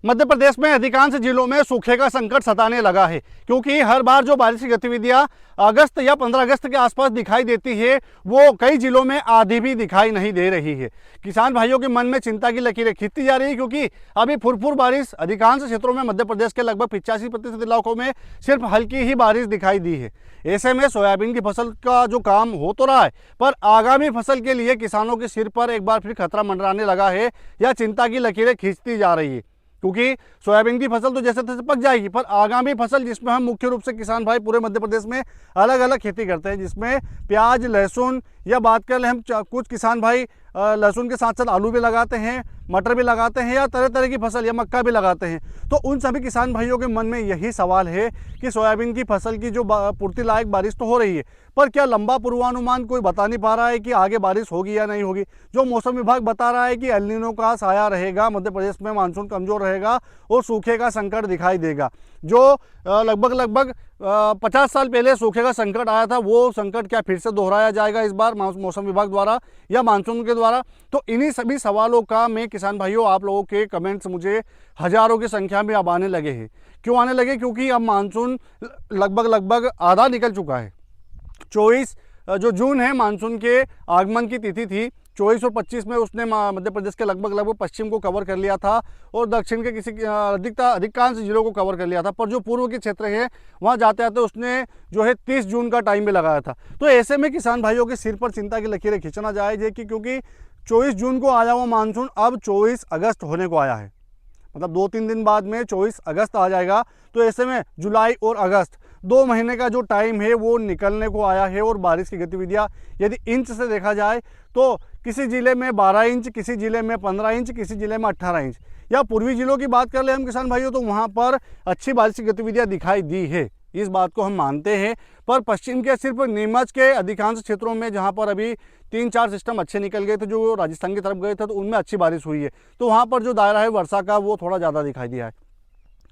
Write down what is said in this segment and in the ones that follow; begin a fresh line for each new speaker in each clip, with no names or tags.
मध्य प्रदेश में अधिकांश जिलों में सूखे का संकट सताने लगा है, क्योंकि हर बार जो बारिश की गतिविधियां अगस्त या 15 अगस्त के आसपास दिखाई देती है वो कई जिलों में आधी भी दिखाई नहीं दे रही है। किसान भाइयों के मन में चिंता की लकीरें खींचती जा रही है, क्योंकि अभी फुरफुर बारिश अधिकांश क्षेत्रों में मध्य प्रदेश के लगभग 85% इलाकों में सिर्फ हल्की ही बारिश दिखाई दी है। ऐसे में सोयाबीन की फसल का जो काम हो तो रहा है, पर आगामी फसल के लिए किसानों के सिर पर एक बार फिर खतरा मंडराने लगा है या चिंता की लकीरें खींचती जा रही है। क्योंकि सोयाबीन की फसल तो जैसे तैसे पक जाएगी, पर आगामी फसल जिसमें हम मुख्य रूप से किसान भाई पूरे मध्य प्रदेश में अलग अलग खेती करते हैं, जिसमें प्याज, लहसुन या बात कर लें हम कुछ किसान भाई लहसुन के साथ साथ आलू भी लगाते हैं, मटर भी लगाते हैं या तरह तरह की फसल या मक्का भी लगाते हैं। तो उन सभी किसान भाइयों के मन में यही सवाल है कि सोयाबीन की फसल की जो पूर्ति लायक बारिश तो हो रही है, पर क्या लंबा पूर्वानुमान कोई बता नहीं पा रहा है कि आगे बारिश होगी या नहीं होगी। जो मौसम विभाग बता रहा है कि एल नीनो का साया रहेगा, मध्य प्रदेश में मानसून कमजोर रहेगा और सूखे का संकट दिखाई देगा। जो लगभग 50 साल पहले सूखे का संकट आया था, वो संकट क्या फिर से दोहराया जाएगा इस बार मौसम विभाग द्वारा या मानसून के द्वारा। तो इन्हीं सभी सवालों का मैं किसान भाइयों आप लोगों के कमेंट्स मुझे हजारों की संख्या में अब आने लगे हैं। क्यों आने लगे? क्योंकि अब मानसून लगभग आधा निकल चुका है। 24 जो जून है मानसून के आगमन की तिथि थी, 24 और 25 में उसने मध्य प्रदेश के लगभग पश्चिम को कवर कर लिया था और दक्षिण के किसी अधिकांश जिलों को कवर कर लिया था। पर जो पूर्व के क्षेत्र है वहाँ जाते आते उसने जो है 30 जून का टाइम भी लगाया था। तो ऐसे में किसान भाइयों के सिर पर चिंता की लकीरें खींचना जायज़ है कि क्योंकि 24 जून को आया हुआ मानसून अब 24 अगस्त होने को आया है, मतलब 2-3 दिन बाद में 24 अगस्त आ जाएगा। तो ऐसे में जुलाई और अगस्त 2 महीने का जो टाइम है वो निकलने को आया है और बारिश की गतिविधियां यदि इंच से देखा जाए तो किसी ज़िले में 12 इंच, किसी ज़िले में 15 इंच, किसी ज़िले में 18 इंच, या पूर्वी ज़िलों की बात कर ले हम किसान भाइयों तो वहाँ पर अच्छी बारिश की गतिविधियाँ दिखाई दी है, इस बात को हम मानते हैं। पर पश्चिम के सिर्फ नीमच के अधिकांश क्षेत्रों में जहाँ पर अभी 3-4 सिस्टम अच्छे निकल गए थे, जो राजस्थान की तरफ गए थे, तो उनमें अच्छी बारिश हुई है। तो वहाँ पर जो दायरा है वर्षा का वो थोड़ा ज़्यादा दिखाई दिया है।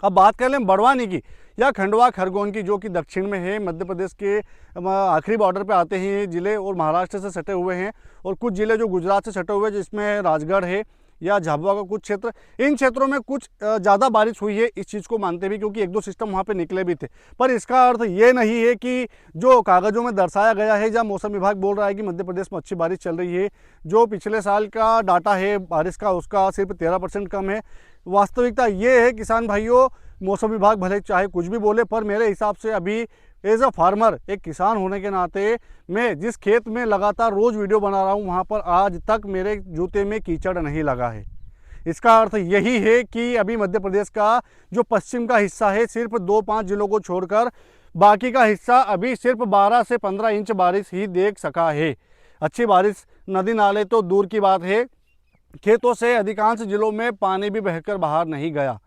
अब बात कर लें बड़वानी की या खंडवा खरगोन की, जो कि दक्षिण में है, मध्य प्रदेश के आखिरी बॉर्डर पे आते हैं ये ज़िले और महाराष्ट्र से सटे हुए हैं, और कुछ ज़िले जो गुजरात से सटे हुए हैं जिसमें राजगढ़ है या झाबुआ का कुछ क्षेत्र, इन क्षेत्रों में कुछ ज़्यादा बारिश हुई है, इस चीज़ को मानते भी, क्योंकि 1-2 सिस्टम वहाँ पे निकले भी थे। पर इसका अर्थ ये नहीं है कि जो कागज़ों में दर्शाया गया है, जहाँ मौसम विभाग बोल रहा है कि मध्य प्रदेश में अच्छी बारिश चल रही है, जो पिछले साल का डाटा है बारिश का उसका सिर्फ 13% कम है। वास्तविकता ये है किसान भाइयों, मौसम विभाग भले चाहे कुछ भी बोले, पर मेरे हिसाब से अभी एज अ फार्मर, एक किसान होने के नाते मैं जिस खेत में लगातार रोज़ वीडियो बना रहा हूँ वहाँ पर आज तक मेरे जूते में कीचड़ नहीं लगा है। इसका अर्थ यही है कि अभी मध्य प्रदेश का जो पश्चिम का हिस्सा है, सिर्फ 2-5 जिलों को छोड़कर बाकी का हिस्सा अभी सिर्फ 12 से 15 इंच बारिश ही देख सका है। अच्छी बारिश, नदी नाले तो दूर की बात है, खेतों से अधिकांश जिलों में पानी भी बहकर बाहर नहीं गया।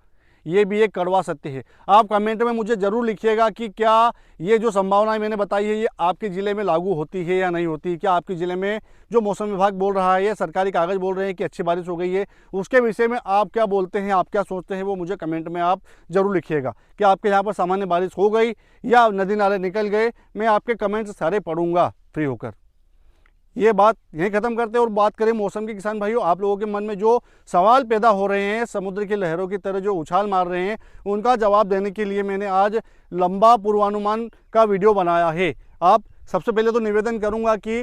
ये भी एक कड़वा सत्य है। आप कमेंट में मुझे ज़रूर लिखिएगा कि क्या ये जो संभावनाएं मैंने बताई है ये आपके ज़िले में लागू होती है या नहीं होती। क्या आपके ज़िले में जो मौसम विभाग बोल रहा है या सरकारी कागज़ बोल रहे हैं कि अच्छी बारिश हो गई है, उसके विषय में आप क्या बोलते हैं, आप क्या सोचते हैं, वो मुझे कमेंट में आप ज़रूर लिखिएगा कि आपके यहाँ पर सामान्य बारिश हो गई या नदी नाले निकल गए। मैं आपके कमेंट्स सारे पढ़ूँगा फ्री होकर। ये बात यहीं ख़त्म करते हैं और बात करें मौसम की। किसान भाइयों, आप लोगों के मन में जो सवाल पैदा हो रहे हैं, समुद्र की लहरों की तरह जो उछाल मार रहे हैं, उनका जवाब देने के लिए मैंने आज लंबा पूर्वानुमान का वीडियो बनाया है। आप सबसे पहले तो निवेदन करूंगा कि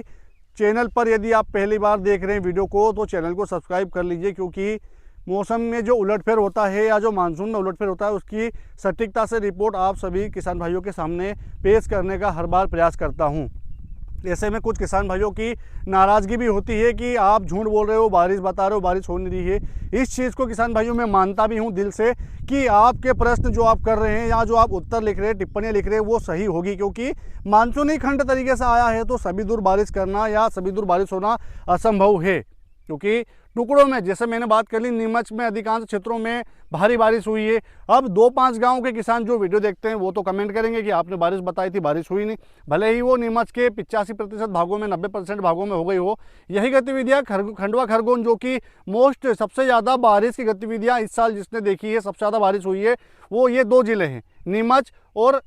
चैनल पर यदि आप पहली बार देख रहे हैं वीडियो को तो चैनल को सब्सक्राइब कर लीजिए, क्योंकि मौसम में जो उलटफेर होता है या जो मानसून में उलटफेर होता है उसकी सटीकता से रिपोर्ट आप सभी किसान भाइयों के सामने पेश करने का हर बार प्रयास करता हूँ। ऐसे में कुछ किसान भाइयों की नाराज़गी भी होती है कि आप झूठ बोल रहे हो, बारिश बता रहे हो, बारिश हो नहीं रही है। इस चीज़ को किसान भाइयों मैं मानता भी हूं दिल से कि आपके प्रश्न जो आप कर रहे हैं या जो आप उत्तर लिख रहे हैं, टिप्पणियां लिख रहे हैं, वो सही होगी, क्योंकि मानसून ही खंड तरीके से आया है तो सभी दूर बारिश करना या सभी दूर बारिश होना असंभव है। क्योंकि टुकड़ों में, जैसे मैंने बात कर ली, नीमच में अधिकांश क्षेत्रों में भारी बारिश हुई है। अब 2-5 गांव के किसान जो वीडियो देखते हैं वो तो कमेंट करेंगे कि आपने बारिश बताई थी, बारिश हुई नहीं। भले ही वो नीमच के 85% भागों में, 90% भागों में हो गई हो। यही गतिविधियां खंडवा खरगोन, जो कि मोस्ट सबसे ज़्यादा बारिश की गतिविधियां इस साल जिसने देखी है, सबसे ज़्यादा बारिश हुई है, वो ये 2 ज़िले हैं, नीमच और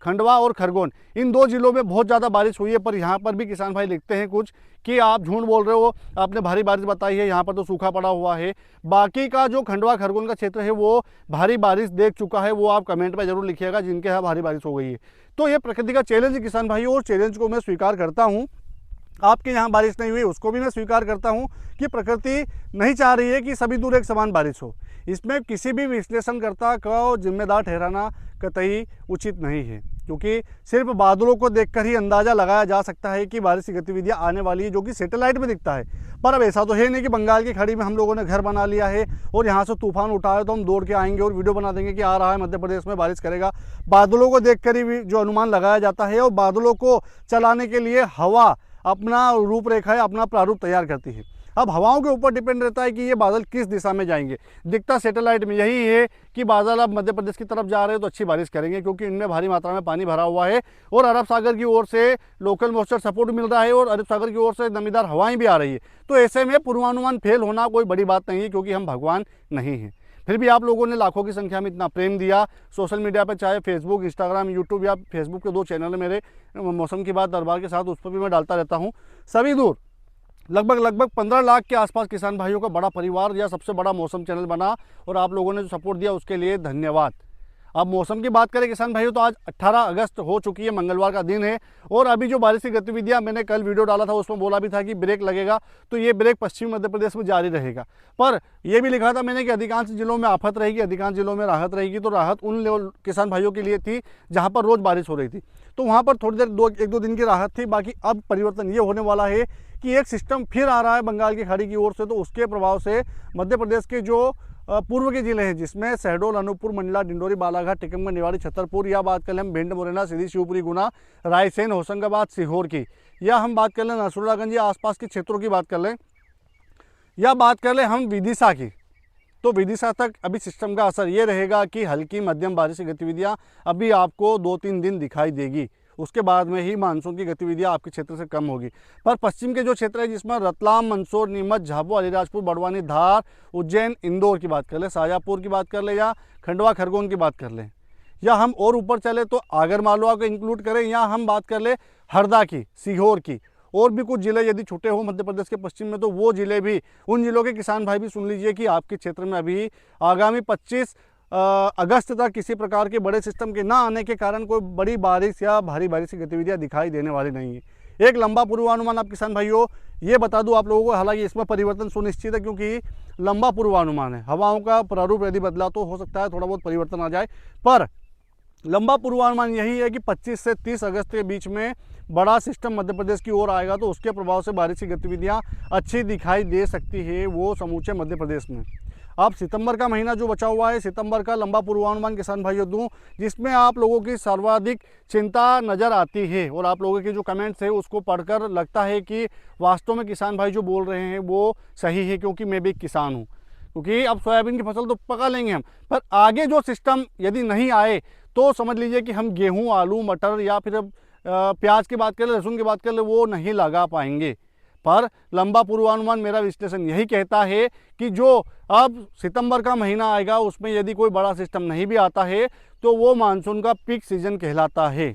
खंडवा और खरगोन। इन 2 ज़िलों में बहुत ज़्यादा बारिश हुई है। पर यहाँ पर भी किसान भाई लिखते हैं कुछ कि आप झूठ बोल रहे हो, आपने भारी बारिश बताई है, यहाँ पर तो सूखा पड़ा हुआ है। बाकी का जो खंडवा खरगोन का क्षेत्र क्षेत्र है वो भारी बारिश देख चुका है, वो आप कमेंट में जरूर लिखिएगा जिनके यहाँ भारी बारिश हो गई है। तो ये प्रकृति का चैलेंज है किसान भाइयों, और चैलेंज को मैं स्वीकार करता हूँ। आपके यहाँ बारिश नहीं हुई उसको भी मैं स्वीकार करता हूँ कि प्रकृति नहीं चाह रही है कि सभी दूर एक समान बारिश हो। इसमें किसी भी विश्लेषणकर्ता को जिम्मेदार ठहराना कतई उचित नहीं है, क्योंकि सिर्फ बादलों को देखकर ही अंदाज़ा लगाया जा सकता है कि बारिश की गतिविधियाँ आने वाली है, जो कि सैटेलाइट में दिखता है। पर अब ऐसा तो है नहीं कि बंगाल की खाड़ी में हम लोगों ने घर बना लिया है और यहाँ से तूफान उठा है तो हम दौड़ के आएंगे और वीडियो बना देंगे कि आ रहा है मध्य प्रदेश में बारिश करेगा। बादलों को देखकर ही जो अनुमान लगाया जाता है, और बादलों को चलाने के लिए हवा अपना रूपरेखा है, अपना प्रारूप तैयार करती है। अब हवाओं के ऊपर डिपेंड रहता है कि ये बादल किस दिशा में जाएंगे। दिखता सैटेलाइट में यही है कि बादल अब मध्य प्रदेश की तरफ जा रहे हैं तो अच्छी बारिश करेंगे, क्योंकि इनमें भारी मात्रा में पानी भरा हुआ है और अरब सागर की ओर से लोकल मॉइस्चर सपोर्ट मिल रहा है और अरब सागर की ओर से नमीदार हवाएं भी आ रही है। तो ऐसे में पूर्वानुमान फेल होना कोई बड़ी बात नहीं है, क्योंकि हम भगवान नहीं हैं। फिर भी आप लोगों ने लाखों की संख्या में इतना प्रेम दिया सोशल मीडिया पर, चाहे फेसबुक, इंस्टाग्राम, यूट्यूब, या फेसबुक के 2 चैनल है मेरे मौसम की बात दरबार के साथ, उस पर भी मैं डालता रहता हूँ। सभी दूर लगभग 15 लाख के आसपास किसान भाइयों का बड़ा परिवार या सबसे बड़ा मौसम चैनल बना, और आप लोगों ने जो सपोर्ट दिया उसके लिए धन्यवाद। अब मौसम की बात करें किसान भाइयों तो आज 18 अगस्त हो चुकी है, मंगलवार का दिन है, और अभी जो बारिश की गतिविधियां, मैंने कल वीडियो डाला था उसमें बोला भी था कि ब्रेक लगेगा, तो ये ब्रेक पश्चिमी मध्य प्रदेश में जारी रहेगा। पर यह भी लिखा था मैंने कि अधिकांश जिलों में आफत रहेगी, अधिकांश जिलों में राहत रहेगी। तो राहत उन किसान भाइयों के लिए थी जहाँ पर रोज़ बारिश हो रही थी, तो वहाँ पर थोड़ी देर 1-2 दिन की राहत थी। बाकी अब परिवर्तन ये होने वाला है कि एक सिस्टम फिर आ रहा है बंगाल की खाड़ी की ओर से, तो उसके प्रभाव से मध्य प्रदेश के जो पूर्व के जिले हैं, जिसमें शहडोल, अनूपपुर, मंडला, डिंडोरी, बालाघाट, टिकमगढ़, निवाड़ी, छतरपुर, या बात कर लें हम भिंड, मुरैना, सीधी, शिवपुरी, गुना, रायसेन, होशंगाबाद, सीहोर की, या हम बात कर लें नसरुल्लागंज या आसपास के क्षेत्रों की बात कर लें, या बात कर लें हम विदिशा की, तो विदिशा तक अभी सिस्टम का असर ये रहेगा कि हल्की मध्यम बारिश की गतिविधियाँ अभी आपको 2-3 दिन दिखाई देगी। उसके बाद में ही मानसून की गतिविधियां आपके क्षेत्र से कम होगी। पर पश्चिम के जो क्षेत्र है, जिसमें रतलाम, मंदसौर, नीमच, झाबुआ, अलीराजपुर, बड़वानी, धार, उज्जैन, इंदौर की बात कर लें, शाजापुर की बात कर लें, या खंडवा, खरगोन की बात कर लें, या हम और ऊपर चले तो आगर मालवा को इंक्लूड करें, या हम बात कर ले हरदा की, सीहोर की, और भी कुछ जिले यदि छूटे हो मध्य प्रदेश के पश्चिम में, तो वो जिले भी, उन जिलों के किसान भाई भी सुन लीजिए कि आपके क्षेत्र में अभी आगामी 25 अगस्त तक किसी प्रकार के बड़े सिस्टम के ना आने के कारण कोई बड़ी बारिश या भारी बारिश की गतिविधियां दिखाई देने वाली नहीं है। एक लंबा पूर्वानुमान आप किसान भाइयों ये बता दूं आप लोगों को, हालांकि इसमें परिवर्तन सुनिश्चित है, क्योंकि लंबा पूर्वानुमान है, हवाओं का प्रारूप यदि बदला तो हो सकता है थोड़ा बहुत परिवर्तन आ जाए, पर लंबा पूर्वानुमान यही है कि 25 से 30 अगस्त के बीच में बड़ा सिस्टम मध्य प्रदेश की ओर आएगा, तो उसके प्रभाव से बारिश की गतिविधियां अच्छी दिखाई दे सकती है वो समूचे मध्य प्रदेश में। अब सितंबर का महीना जो बचा हुआ है, सितंबर का लंबा पूर्वानुमान किसान भाइयों दूं, जिसमें आप लोगों की सर्वाधिक चिंता नज़र आती है, और आप लोगों के जो कमेंट्स है उसको पढ़कर लगता है कि वास्तव में किसान भाई जो बोल रहे हैं वो सही है, क्योंकि मैं भी किसान हूँ। क्योंकि अब सोयाबीन की फसल तो पका लेंगे हम, पर आगे जो सिस्टम यदि नहीं आए तो समझ लीजिए कि हम गेहूँ, आलू, मटर, या फिर प्याज की बात कर ले, लहसुन की बात कर ले, वो नहीं लगा पाएंगे। पर लंबा पूर्वानुमान मेरा विश्लेषण यही कहता है कि जो अब सितंबर का महीना आएगा उसमें यदि कोई बड़ा सिस्टम नहीं भी आता है तो वो मानसून का पीक सीजन कहलाता है।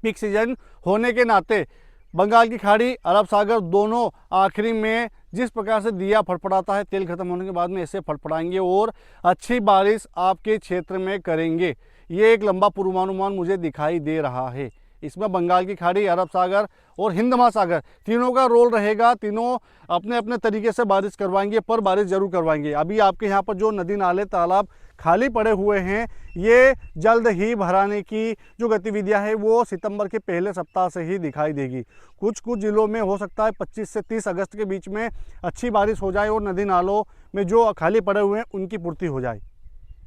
पीक सीजन होने के नाते बंगाल की खाड़ी, अरब सागर दोनों आखिरी में जिस प्रकार से दिया फड़फड़ाता है तेल खत्म होने के बाद में, ऐसे फड़फड़ाएंगे और अच्छी बारिश आपके क्षेत्र में करेंगे। ये एक लंबा पूर्वानुमान मुझे दिखाई दे रहा है। इसमें बंगाल की खाड़ी, अरब सागर और हिंद महासागर तीनों का रोल रहेगा। तीनों अपने अपने तरीके से बारिश करवाएंगे, पर बारिश जरूर करवाएंगे। अभी आपके यहाँ पर जो नदी, नाले, तालाब खाली पड़े हुए हैं, ये जल्द ही भराने की जो गतिविधियां है वो सितंबर के पहले सप्ताह से ही दिखाई देगी। कुछ जिलों में हो सकता है 25 से 30 अगस्त के बीच में अच्छी बारिश हो जाए और नदी नालों में जो खाली पड़े हुए हैं उनकी पूर्ति हो जाए।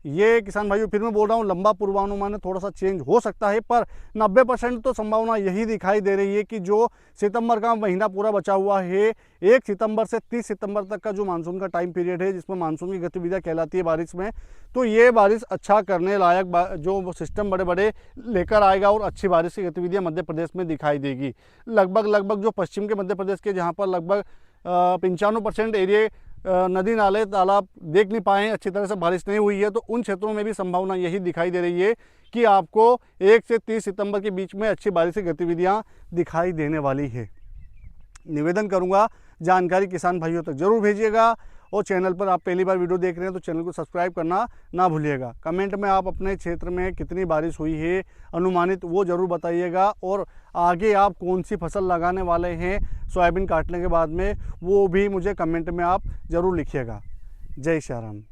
ये किसान भाइयों फिर मैं बोल रहा हूँ, लंबा पूर्वानुमान थोड़ा सा चेंज हो सकता है, पर 90% तो संभावना यही दिखाई दे रही है कि जो सितंबर का महीना पूरा बचा हुआ है, 1 सितंबर से 30 सितंबर तक का जो मानसून का टाइम पीरियड है, जिसमें मानसून की गतिविधियां कहलाती है बारिश में, तो ये बारिश अच्छा करने लायक जो सिस्टम बड़े बड़े लेकर आएगा और अच्छी बारिश की गतिविधियाँ मध्य प्रदेश में दिखाई देगी। लगभग जो पश्चिम के मध्य प्रदेश के, जहाँ पर लगभग 95% एरिया नदी, नाले, तालाब देख नहीं पाए हैं, अच्छी तरह से बारिश नहीं हुई है, तो उन क्षेत्रों में भी संभावना यही दिखाई दे रही है कि आपको 1 से 30 सितंबर के बीच में अच्छी बारिश की गतिविधियां दिखाई देने वाली है। निवेदन करूंगा, जानकारी किसान भाइयों तक जरूर भेजिएगा और चैनल पर आप पहली बार वीडियो देख रहे हैं तो चैनल को सब्सक्राइब करना ना भूलिएगा। कमेंट में आप अपने क्षेत्र में कितनी बारिश हुई है अनुमानित वो ज़रूर बताइएगा, और आगे आप कौन सी फसल लगाने वाले हैं सोयाबीन काटने के बाद में वो भी मुझे कमेंट में आप ज़रूर लिखिएगा। जय श्री राम।